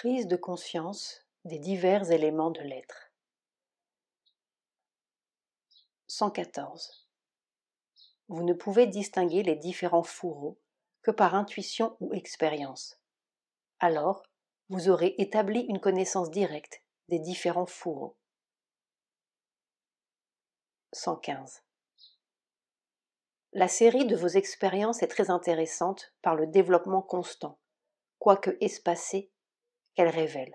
Prise de conscience des divers éléments de l'être. 114. Vous ne pouvez distinguer les différents fourreaux que par intuition ou expérience. Alors, vous aurez établi une connaissance directe des différents fourreaux. 115. La série de vos expériences est très intéressante par le développement constant, quoique espacé, qu'elle révèle.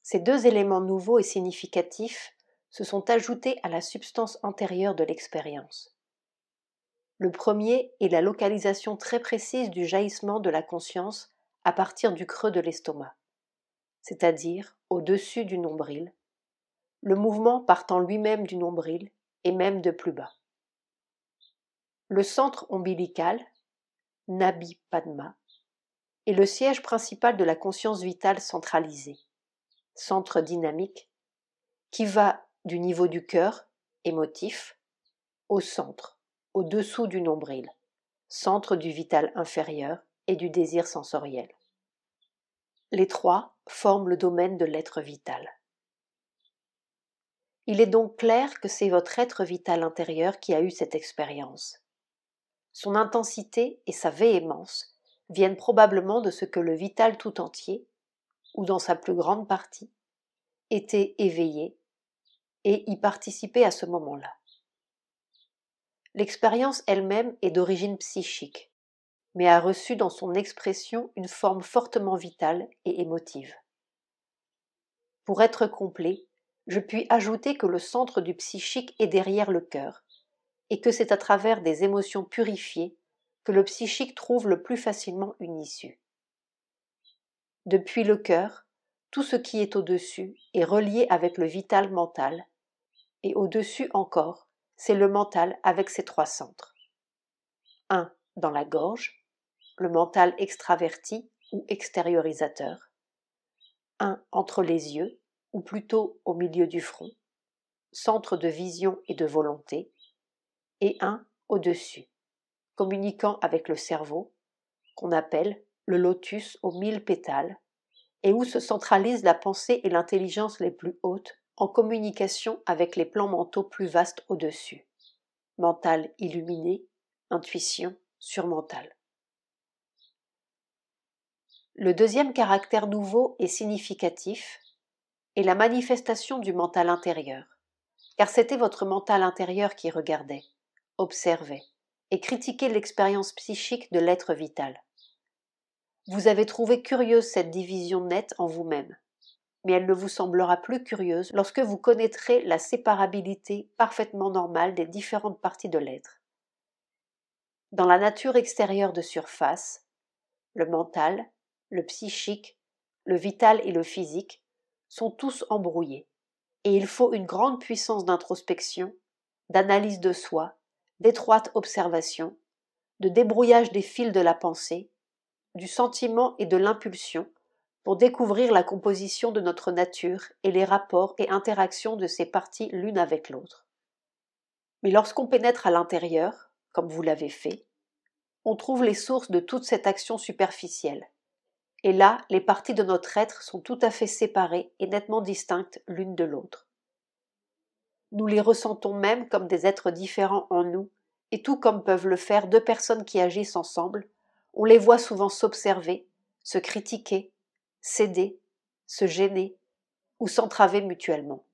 Ces deux éléments nouveaux et significatifs se sont ajoutés à la substance antérieure de l'expérience. Le premier est la localisation très précise du jaillissement de la conscience à partir du creux de l'estomac, c'est-à-dire au-dessus du nombril, le mouvement partant lui-même du nombril et même de plus bas. Le centre ombilical, Nabi Padma, est le siège principal de la conscience vitale centralisée, centre dynamique, qui va du niveau du cœur, émotif, au centre, au-dessous du nombril, centre du vital inférieur et du désir sensoriel. Les trois forment le domaine de l'être vital. Il est donc clair que c'est votre être vital intérieur qui a eu cette expérience. Son intensité et sa véhémence viennent probablement de ce que le vital tout entier, ou dans sa plus grande partie, était éveillé et y participait à ce moment-là. L'expérience elle-même est d'origine psychique, mais a reçu dans son expression une forme fortement vitale et émotive. Pour être complet, je puis ajouter que le centre du psychique est derrière le cœur, et que c'est à travers des émotions purifiées que le psychique trouve le plus facilement une issue. Depuis le cœur, tout ce qui est au-dessus est relié avec le vital mental, et au-dessus encore, c'est le mental avec ses trois centres. Un dans la gorge, le mental extraverti ou extériorisateur. Un entre les yeux, ou plutôt au milieu du front, centre de vision et de volonté, et un au-dessus, communiquant avec le cerveau, qu'on appelle le lotus aux 1000 pétales, et où se centralisent la pensée et l'intelligence les plus hautes en communication avec les plans mentaux plus vastes au-dessus. Mental illuminé, intuition surmentale. Le deuxième caractère nouveau et significatif est la manifestation du mental intérieur, car c'était votre mental intérieur qui regardait, observait et critiquait l'expérience psychique de l'être vital. Vous avez trouvé curieuse cette division nette en vous-même, mais elle ne vous semblera plus curieuse lorsque vous connaîtrez la séparabilité parfaitement normale des différentes parties de l'être. Dans la nature extérieure de surface, le mental, le psychique, le vital et le physique sont tous embrouillés, et il faut une grande puissance d'introspection, d'analyse de soi, d'étroite observation, de débrouillage des fils de la pensée, du sentiment et de l'impulsion pour découvrir la composition de notre nature et les rapports et interactions de ces parties l'une avec l'autre. Mais lorsqu'on pénètre à l'intérieur, comme vous l'avez fait, on trouve les sources de toute cette action superficielle. Et là, les parties de notre être sont tout à fait séparées et nettement distinctes l'une de l'autre. Nous les ressentons même comme des êtres différents en nous, et tout comme peuvent le faire deux personnes qui agissent ensemble, on les voit souvent s'observer, se critiquer, s'aider, se gêner ou s'entraver mutuellement.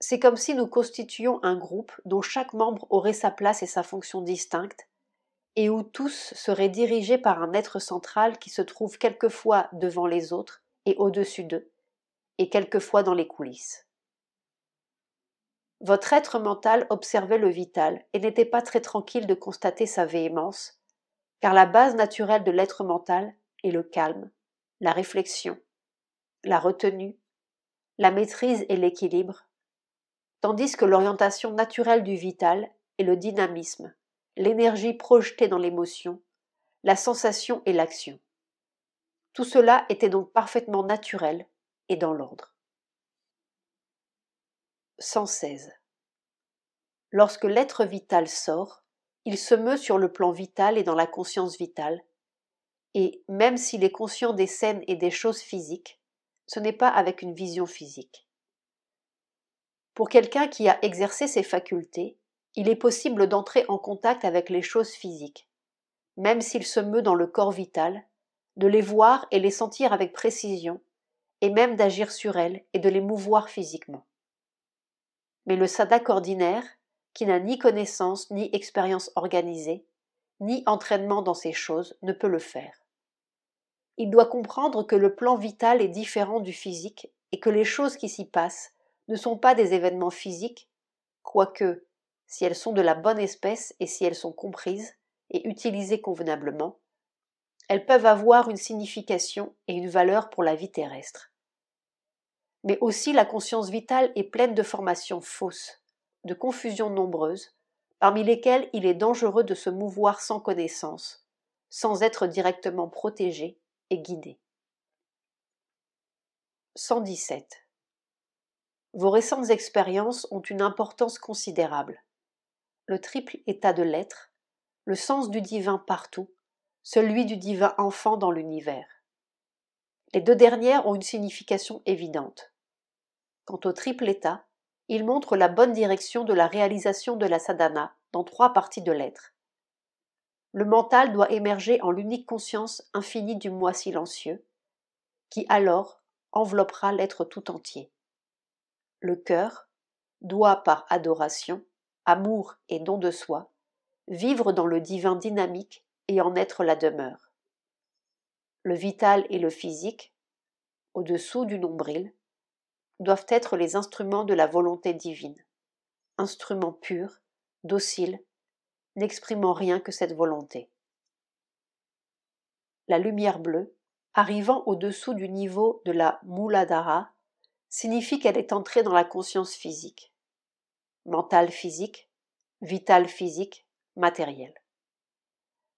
C'est comme si nous constituions un groupe dont chaque membre aurait sa place et sa fonction distincte, et où tous seraient dirigés par un être central qui se trouve quelquefois devant les autres et au-dessus d'eux, et quelquefois dans les coulisses. Votre être mental observait le vital et n'était pas très tranquille de constater sa véhémence, car la base naturelle de l'être mental est le calme, la réflexion, la retenue, la maîtrise et l'équilibre, tandis que l'orientation naturelle du vital est le dynamisme, l'énergie projetée dans l'émotion, la sensation et l'action. Tout cela était donc parfaitement naturel et dans l'ordre. 116. Lorsque l'être vital sort, il se meut sur le plan vital et dans la conscience vitale, Et même s'il est conscient des scènes et des choses physiques, ce n'est pas avec une vision physique. Pour quelqu'un qui a exercé ses facultés, il est possible d'entrer en contact avec les choses physiques, même s'il se meut dans le corps vital, de les voir et les sentir avec précision, et même d'agir sur elles et de les mouvoir physiquement. Mais le sadak ordinaire, qui n'a ni connaissance ni expérience organisée, ni entraînement dans ces choses, ne peut le faire. Il doit comprendre que le plan vital est différent du physique et que les choses qui s'y passent ne sont pas des événements physiques, quoique, si elles sont de la bonne espèce et si elles sont comprises et utilisées convenablement, elles peuvent avoir une signification et une valeur pour la vie terrestre. Mais aussi la conscience vitale est pleine de formations fausses, de confusions nombreuses, parmi lesquelles il est dangereux de se mouvoir sans connaissance, sans être directement protégé et guidé. 117. Vos récentes expériences ont une importance considérable. Le triple état de l'être, le sens du divin partout, celui du divin enfant dans l'univers. Les deux dernières ont une signification évidente. Quant au triple état, il montre la bonne direction de la réalisation de la sadhana dans 3 parties de l'être. Le mental doit émerger en l'unique conscience infinie du moi silencieux, qui alors enveloppera l'être tout entier. Le cœur doit, par adoration, amour et don de soi, vivre dans le divin dynamique et en être la demeure. Le vital et le physique, au-dessous du nombril, doivent être les instruments de la volonté divine, instruments purs, dociles, n'exprimant rien que cette volonté. La lumière bleue, arrivant au-dessous du niveau de la Muladhara, signifie qu'elle est entrée dans la conscience physique, mentale physique, vitale physique, matérielle.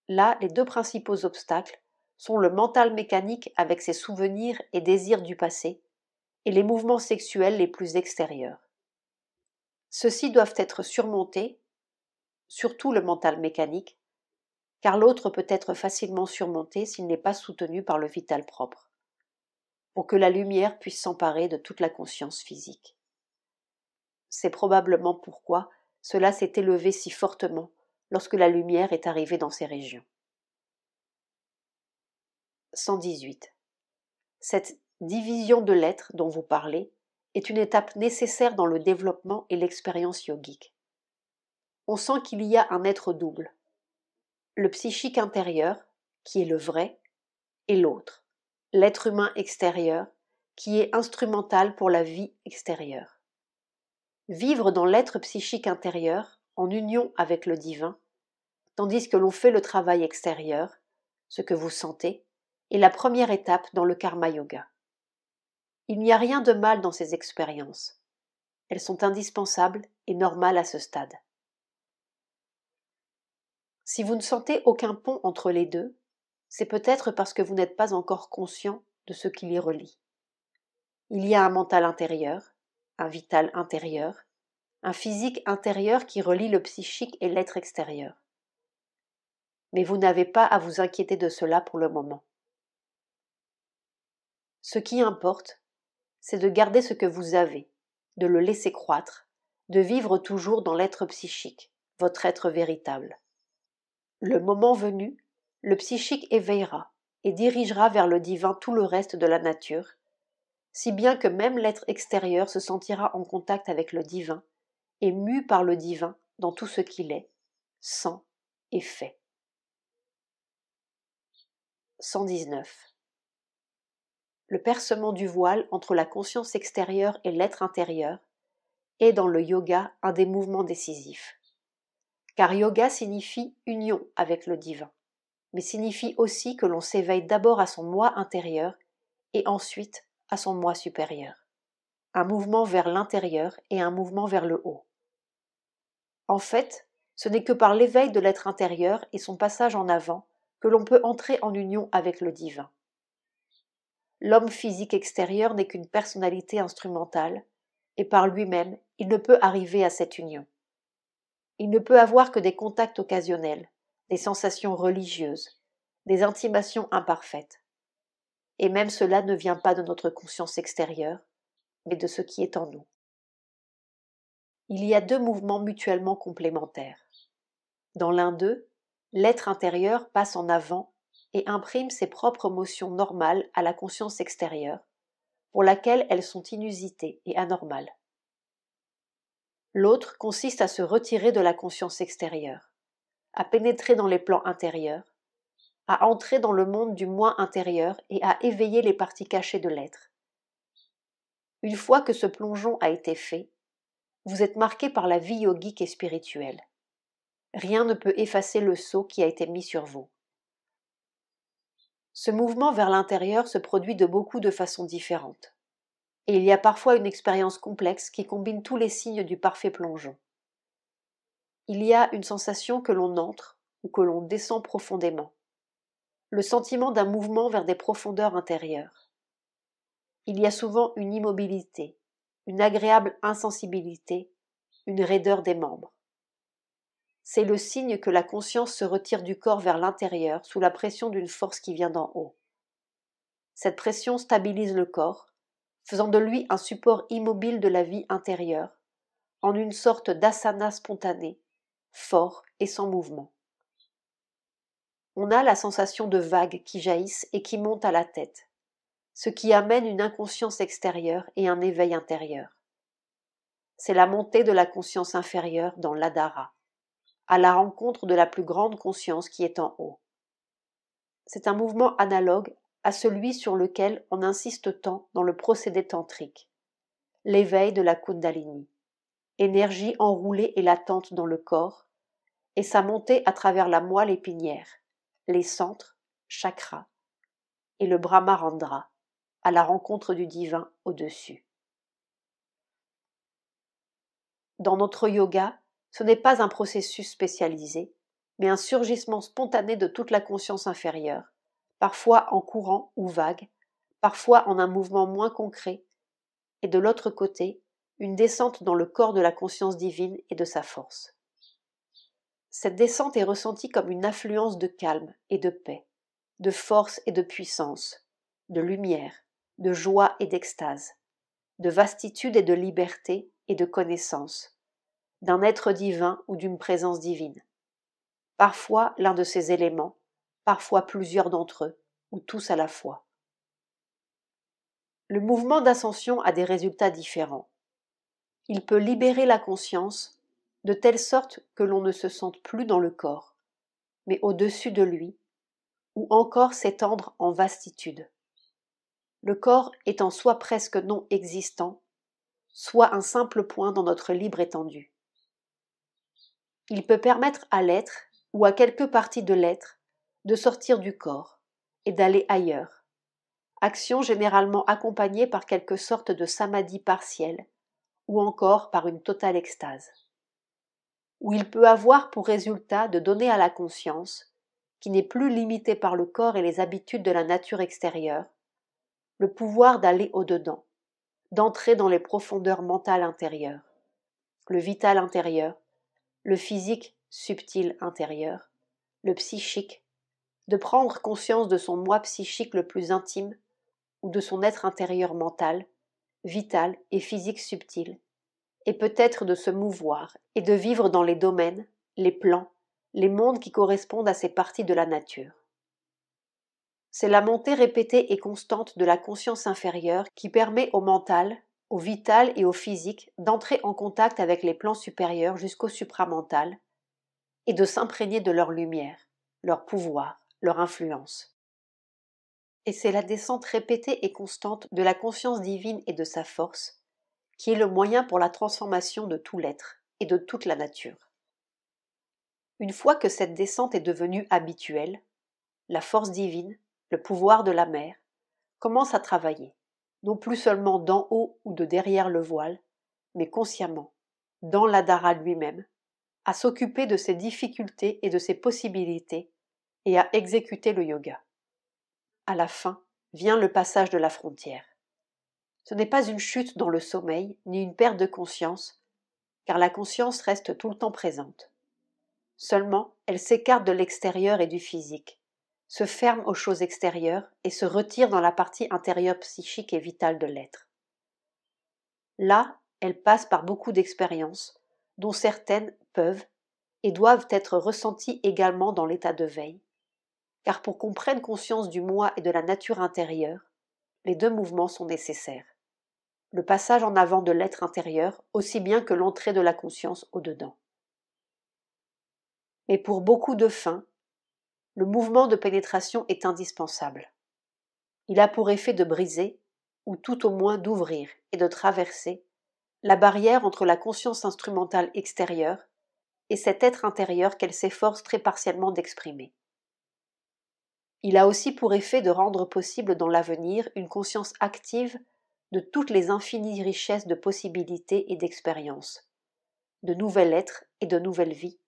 Là, les 2 principaux obstacles sont le mental mécanique avec ses souvenirs et désirs du passé, et les mouvements sexuels les plus extérieurs. Ceux-ci doivent être surmontés, surtout le mental mécanique, car l'autre peut être facilement surmonté s'il n'est pas soutenu par le vital propre, pour que la lumière puisse s'emparer de toute la conscience physique. C'est probablement pourquoi cela s'est élevé si fortement lorsque la lumière est arrivée dans ces régions. 118. Cette division de l'être dont vous parlez est une étape nécessaire dans le développement et l'expérience yogique. On sent qu'il y a un être double, le psychique intérieur, qui est le vrai, et l'autre, l'être humain extérieur, qui est instrumental pour la vie extérieure. Vivre dans l'être psychique intérieur, en union avec le divin, tandis que l'on fait le travail extérieur, ce que vous sentez, est la première étape dans le karma yoga. Il n'y a rien de mal dans ces expériences. Elles sont indispensables et normales à ce stade. Si vous ne sentez aucun pont entre les deux, c'est peut-être parce que vous n'êtes pas encore conscient de ce qui les relie. Il y a un mental intérieur, un vital intérieur, un physique intérieur qui relie le psychique et l'être extérieur. Mais vous n'avez pas à vous inquiéter de cela pour le moment. Ce qui importe, c'est de garder ce que vous avez, de le laisser croître, de vivre toujours dans l'être psychique, votre être véritable. Le moment venu, le psychique éveillera et dirigera vers le divin tout le reste de la nature, si bien que même l'être extérieur se sentira en contact avec le divin et mu par le divin dans tout ce qu'il est, sent et fait. 119. Le percement du voile entre la conscience extérieure et l'être intérieur est dans le yoga un des mouvements décisifs. Car yoga signifie union avec le divin, mais signifie aussi que l'on s'éveille d'abord à son moi intérieur et ensuite à son moi supérieur. Un mouvement vers l'intérieur et un mouvement vers le haut. En fait, ce n'est que par l'éveil de l'être intérieur et son passage en avant que l'on peut entrer en union avec le divin. L'homme physique extérieur n'est qu'une personnalité instrumentale, et par lui-même, il ne peut arriver à cette union. Il ne peut avoir que des contacts occasionnels, des sensations religieuses, des intimations imparfaites. Et même cela ne vient pas de notre conscience extérieure, mais de ce qui est en nous. Il y a deux mouvements mutuellement complémentaires. Dans l'un d'eux, l'être intérieur passe en avant et imprime ses propres motions normales à la conscience extérieure, pour laquelle elles sont inusitées et anormales. L'autre consiste à se retirer de la conscience extérieure, à pénétrer dans les plans intérieurs, à entrer dans le monde du moi intérieur et à éveiller les parties cachées de l'être. Une fois que ce plongeon a été fait, vous êtes marqué par la vie yogique et spirituelle. Rien ne peut effacer le sceau qui a été mis sur vous. Ce mouvement vers l'intérieur se produit de beaucoup de façons différentes. Et il y a parfois une expérience complexe qui combine tous les signes du parfait plongeon. Il y a une sensation que l'on entre ou que l'on descend profondément. Le sentiment d'un mouvement vers des profondeurs intérieures. Il y a souvent une immobilité, une agréable insensibilité, une raideur des membres. C'est le signe que la conscience se retire du corps vers l'intérieur sous la pression d'une force qui vient d'en haut. Cette pression stabilise le corps, faisant de lui un support immobile de la vie intérieure, en une sorte d'asana spontané, fort et sans mouvement. On a la sensation de vagues qui jaillissent et qui montent à la tête, ce qui amène une inconscience extérieure et un éveil intérieur. C'est la montée de la conscience inférieure dans l'adhara, à la rencontre de la plus grande conscience qui est en haut. C'est un mouvement analogue à celui sur lequel on insiste tant dans le procédé tantrique, l'éveil de la Kundalini, énergie enroulée et latente dans le corps, et sa montée à travers la moelle épinière, les centres, chakras, et le Brahmarandra, à la rencontre du divin au-dessus. Dans notre yoga, ce n'est pas un processus spécialisé, mais un surgissement spontané de toute la conscience inférieure, parfois en courant ou vague, parfois en un mouvement moins concret, et de l'autre côté, une descente dans le corps de la conscience divine et de sa force. Cette descente est ressentie comme une affluence de calme et de paix, de force et de puissance, de lumière, de joie et d'extase, de vastitude et de liberté et de connaissance, d'un être divin ou d'une présence divine. Parfois l'un de ces éléments, parfois plusieurs d'entre eux, ou tous à la fois. Le mouvement d'ascension a des résultats différents. Il peut libérer la conscience de telle sorte que l'on ne se sente plus dans le corps, mais au-dessus de lui, ou encore s'étendre en vastitude. Le corps étant soit presque non existant, soit un simple point dans notre libre étendue. Il peut permettre à l'être, ou à quelque partie de l'être, de sortir du corps et d'aller ailleurs, action généralement accompagnée par quelque sorte de samadhi partiel, ou encore par une totale extase. Où il peut avoir pour résultat de donner à la conscience, qui n'est plus limitée par le corps et les habitudes de la nature extérieure, le pouvoir d'aller au-dedans, d'entrer dans les profondeurs mentales intérieures, le vital intérieur, le physique subtil intérieur, le psychique, de prendre conscience de son moi psychique le plus intime ou de son être intérieur mental, vital et physique subtil, et peut-être de se mouvoir et de vivre dans les domaines, les plans, les mondes qui correspondent à ces parties de la nature. C'est la montée répétée et constante de la conscience inférieure qui permet au mental, au vital et au physique d'entrer en contact avec les plans supérieurs jusqu'au supramental et de s'imprégner de leur lumière, leur pouvoir, leur influence. Et c'est la descente répétée et constante de la conscience divine et de sa force qui est le moyen pour la transformation de tout l'être et de toute la nature. Une fois que cette descente est devenue habituelle, la force divine, le pouvoir de la mer, commence à travailler, non plus seulement d'en haut ou de derrière le voile, mais consciemment, dans l'adhara lui-même, à s'occuper de ses difficultés et de ses possibilités et à exécuter le yoga. À la fin, vient le passage de la frontière. Ce n'est pas une chute dans le sommeil, ni une perte de conscience, car la conscience reste tout le temps présente. Seulement, elle s'écarte de l'extérieur et du physique, se ferme aux choses extérieures et se retire dans la partie intérieure psychique et vitale de l'être. Là, elle passe par beaucoup d'expériences, dont certaines peuvent et doivent être ressenties également dans l'état de veille, car pour qu'on prenne conscience du moi et de la nature intérieure, les deux mouvements sont nécessaires. Le passage en avant de l'être intérieur, aussi bien que l'entrée de la conscience au-dedans. Mais pour beaucoup de fins, le mouvement de pénétration est indispensable. Il a pour effet de briser, ou tout au moins d'ouvrir et de traverser, la barrière entre la conscience instrumentale extérieure et cet être intérieur qu'elle s'efforce très partiellement d'exprimer. Il a aussi pour effet de rendre possible dans l'avenir une conscience active de toutes les infinies richesses de possibilités et d'expériences, de nouvel être et de nouvelles vies,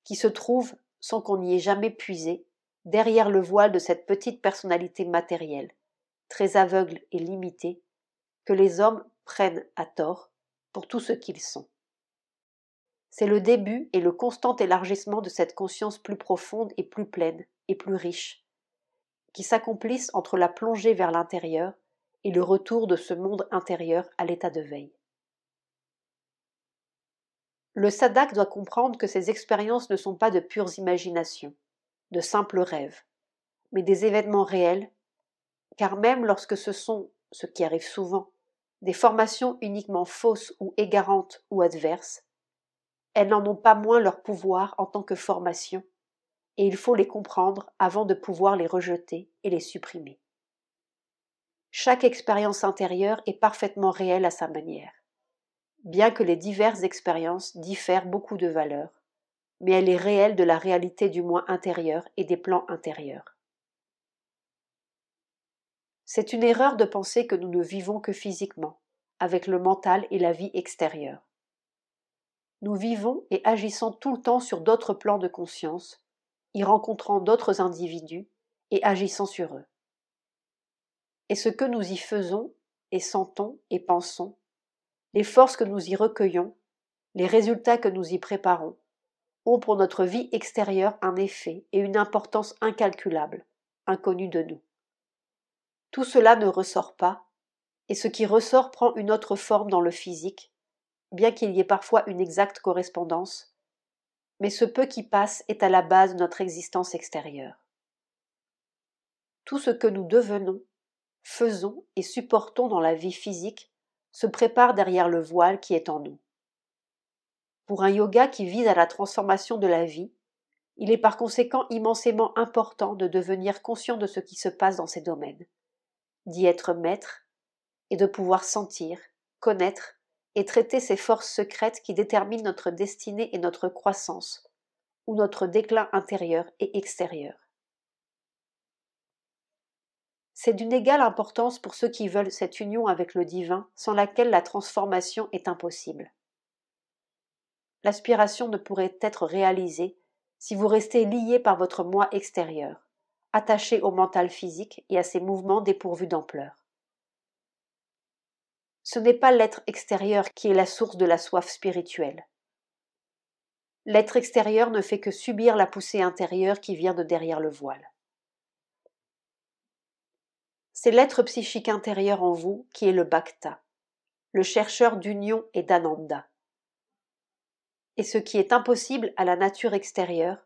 qui se trouvent, sans qu'on y ait jamais puisé, derrière le voile de cette petite personnalité matérielle, très aveugle et limitée, que les hommes prennent à tort pour tout ce qu'ils sont. C'est le début et le constant élargissement de cette conscience plus profonde et plus pleine et plus riche, qui s'accomplissent entre la plongée vers l'intérieur et le retour de ce monde intérieur à l'état de veille. Le sadhak doit comprendre que ces expériences ne sont pas de pures imaginations, de simples rêves, mais des événements réels, car même lorsque ce sont, ce qui arrive souvent, des formations uniquement fausses ou égarantes ou adverses, elles n'en ont pas moins leur pouvoir en tant que formation, et il faut les comprendre avant de pouvoir les rejeter et les supprimer. Chaque expérience intérieure est parfaitement réelle à sa manière, bien que les diverses expériences diffèrent beaucoup de valeur, mais elle est réelle de la réalité du moi intérieur et des plans intérieurs. C'est une erreur de penser que nous ne vivons que physiquement, avec le mental et la vie extérieure. Nous vivons et agissons tout le temps sur d'autres plans de conscience, y rencontrant d'autres individus et agissant sur eux. Et ce que nous y faisons, et sentons, et pensons, les forces que nous y recueillons, les résultats que nous y préparons, ont pour notre vie extérieure un effet et une importance incalculables, inconnus de nous. Tout cela ne ressort pas, et ce qui ressort prend une autre forme dans le physique, bien qu'il y ait parfois une exacte correspondance, mais ce peu qui passe est à la base de notre existence extérieure. Tout ce que nous devenons, faisons et supportons dans la vie physique se prépare derrière le voile qui est en nous. Pour un yoga qui vise à la transformation de la vie, il est par conséquent immensément important de devenir conscient de ce qui se passe dans ces domaines, d'y être maître et de pouvoir sentir, connaître et traiter ces forces secrètes qui déterminent notre destinée et notre croissance, ou notre déclin intérieur et extérieur. C'est d'une égale importance pour ceux qui veulent cette union avec le divin sans laquelle la transformation est impossible. L'aspiration ne pourrait être réalisée si vous restez lié par votre moi extérieur, attaché au mental physique et à ses mouvements dépourvus d'ampleur. Ce n'est pas l'être extérieur qui est la source de la soif spirituelle. L'être extérieur ne fait que subir la poussée intérieure qui vient de derrière le voile. C'est l'être psychique intérieur en vous qui est le bhakta, le chercheur d'union et d'ananda. Et ce qui est impossible à la nature extérieure,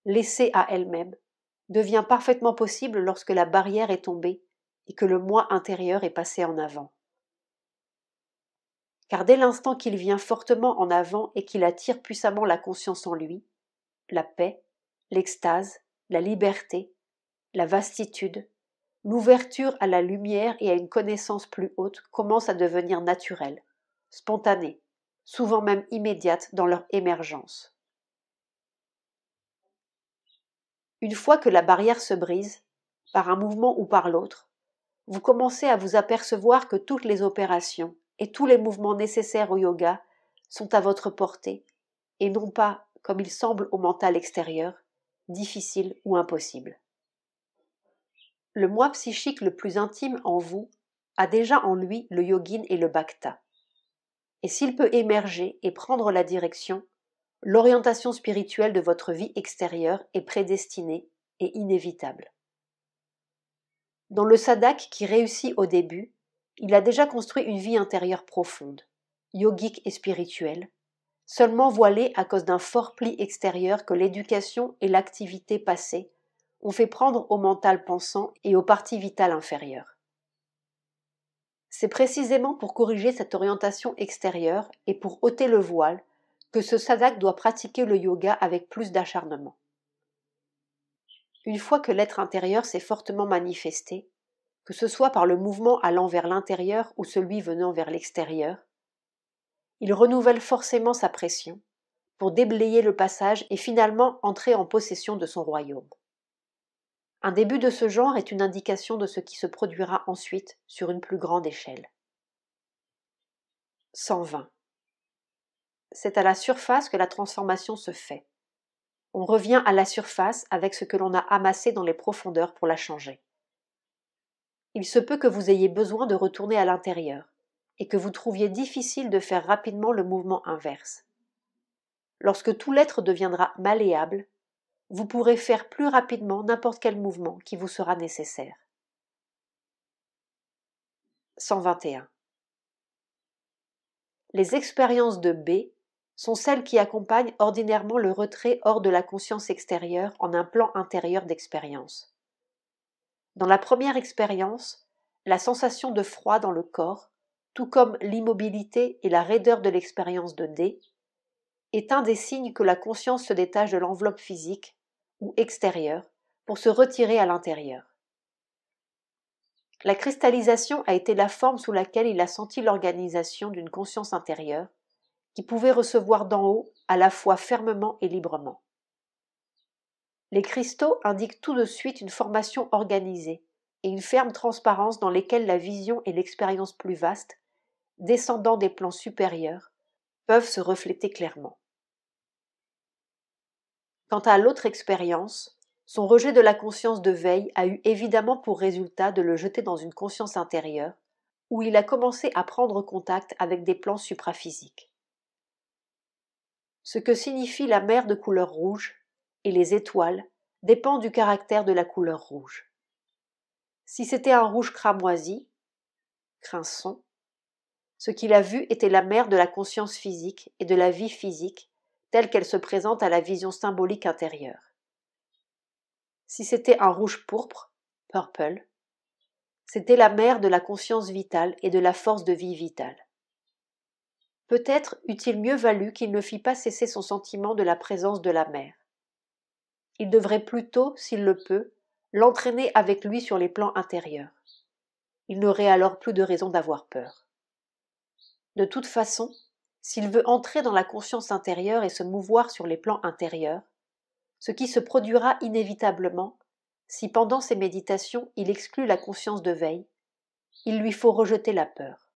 laissée à elle-même, devient parfaitement possible lorsque la barrière est tombée et que le moi intérieur est passé en avant. Car dès l'instant qu'il vient fortement en avant et qu'il attire puissamment la conscience en lui, la paix, l'extase, la liberté, la vastitude, l'ouverture à la lumière et à une connaissance plus haute commence à devenir naturelle, spontanée, souvent même immédiate dans leur émergence. Une fois que la barrière se brise, par un mouvement ou par l'autre, vous commencez à vous apercevoir que toutes les opérations et tous les mouvements nécessaires au yoga sont à votre portée et non pas, comme il semble au mental extérieur, difficiles ou impossibles. Le moi psychique le plus intime en vous a déjà en lui le yogin et le bhakta. Et s'il peut émerger et prendre la direction, l'orientation spirituelle de votre vie extérieure est prédestinée et inévitable. Dans le sadhak qui réussit au début, il a déjà construit une vie intérieure profonde, yogique et spirituelle, seulement voilée à cause d'un fort pli extérieur que l'éducation et l'activité passée ont fait prendre au mental pensant et aux parties vitales inférieures. C'est précisément pour corriger cette orientation extérieure et pour ôter le voile que ce sadhak doit pratiquer le yoga avec plus d'acharnement. Une fois que l'être intérieur s'est fortement manifesté, que ce soit par le mouvement allant vers l'intérieur ou celui venant vers l'extérieur, il renouvelle forcément sa pression pour déblayer le passage et finalement entrer en possession de son royaume. Un début de ce genre est une indication de ce qui se produira ensuite sur une plus grande échelle. 120. C'est à la surface que la transformation se fait. On revient à la surface avec ce que l'on a amassé dans les profondeurs pour la changer. Il se peut que vous ayez besoin de retourner à l'intérieur et que vous trouviez difficile de faire rapidement le mouvement inverse. Lorsque tout l'être deviendra malléable, vous pourrez faire plus rapidement n'importe quel mouvement qui vous sera nécessaire. 121. Les expériences de B sont celles qui accompagnent ordinairement le retrait hors de la conscience extérieure en un plan intérieur d'expérience. Dans la première expérience, la sensation de froid dans le corps, tout comme l'immobilité et la raideur de l'expérience de D, est un des signes que la conscience se détache de l'enveloppe physique ou extérieure pour se retirer à l'intérieur. La cristallisation a été la forme sous laquelle il a senti l'organisation d'une conscience intérieure qui pouvait recevoir d'en haut à la fois fermement et librement. Les cristaux indiquent tout de suite une formation organisée et une ferme transparence dans lesquelles la vision et l'expérience plus vaste, descendant des plans supérieurs, peuvent se refléter clairement. Quant à l'autre expérience, son rejet de la conscience de veille a eu évidemment pour résultat de le jeter dans une conscience intérieure, où il a commencé à prendre contact avec des plans supraphysiques. Ce que signifie la mer de couleur rouge et les étoiles dépend du caractère de la couleur rouge. Si c'était un rouge cramoisi, crinçon, ce qu'il a vu était la mer de la conscience physique et de la vie physique telle qu'elle se présente à la vision symbolique intérieure. Si c'était un rouge pourpre, purple, c'était la mer de la conscience vitale et de la force de vie vitale. Peut-être eût-il mieux valu qu'il ne fît pas cesser son sentiment de la présence de la mer. Il devrait plutôt, s'il le peut, l'entraîner avec lui sur les plans intérieurs. Il n'aurait alors plus de raison d'avoir peur. De toute façon, s'il veut entrer dans la conscience intérieure et se mouvoir sur les plans intérieurs, ce qui se produira inévitablement, si pendant ses méditations il exclut la conscience de veille, il lui faut rejeter la peur.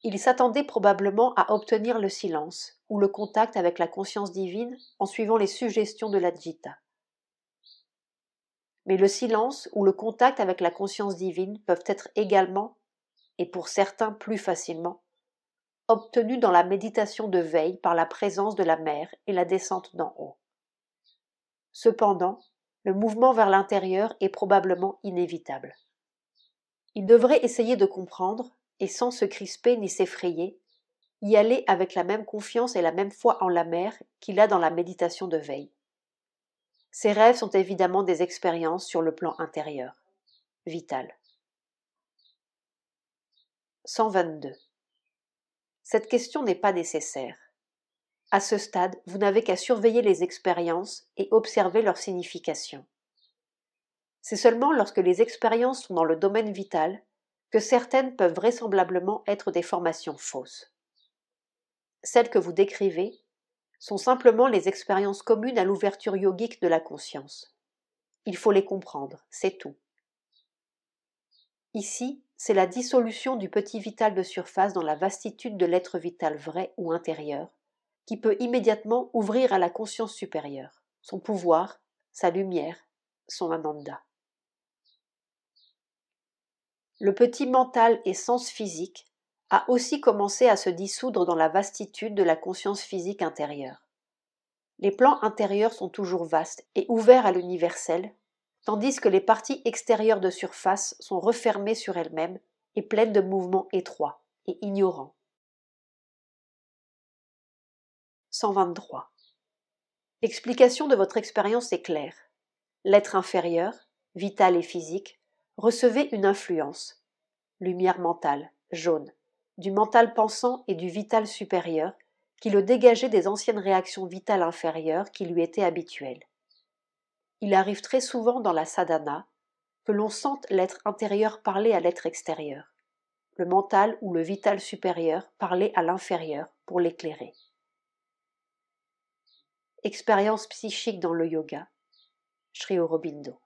Il s'attendait probablement à obtenir le silence ou le contact avec la conscience divine en suivant les suggestions de l'Ajita. Mais le silence ou le contact avec la conscience divine peuvent être également, et pour certains plus facilement, obtenus dans la méditation de veille par la présence de la mer et la descente d'en haut. Cependant, le mouvement vers l'intérieur est probablement inévitable. Il devrait essayer de comprendre, et sans se crisper ni s'effrayer, y aller avec la même confiance et la même foi en la mer qu'il a dans la méditation de veille. Ces rêves sont évidemment des expériences sur le plan intérieur, vital. 122. Cette question n'est pas nécessaire. À ce stade, vous n'avez qu'à surveiller les expériences et observer leur signification. C'est seulement lorsque les expériences sont dans le domaine vital que certaines peuvent vraisemblablement être des formations fausses. Celles que vous décrivez sont simplement les expériences communes à l'ouverture yogique de la conscience. Il faut les comprendre, c'est tout. Ici, c'est la dissolution du petit vital de surface dans la vastitude de l'être vital vrai ou intérieur, qui peut immédiatement ouvrir à la conscience supérieure, son pouvoir, sa lumière, son ananda. Le petit mental et sens physique a aussi commencé à se dissoudre dans la vastitude de la conscience physique intérieure. Les plans intérieurs sont toujours vastes et ouverts à l'universel, tandis que les parties extérieures de surface sont refermées sur elles-mêmes et pleines de mouvements étroits et ignorants. 123. L'explication de votre expérience est claire. L'être inférieur, vital et physique, recevait une influence, lumière mentale, jaune, du mental pensant et du vital supérieur, qui le dégageait des anciennes réactions vitales inférieures qui lui étaient habituelles. Il arrive très souvent dans la sadhana que l'on sente l'être intérieur parler à l'être extérieur, le mental ou le vital supérieur parler à l'inférieur pour l'éclairer. Expérience psychique dans le yoga, Sri Aurobindo.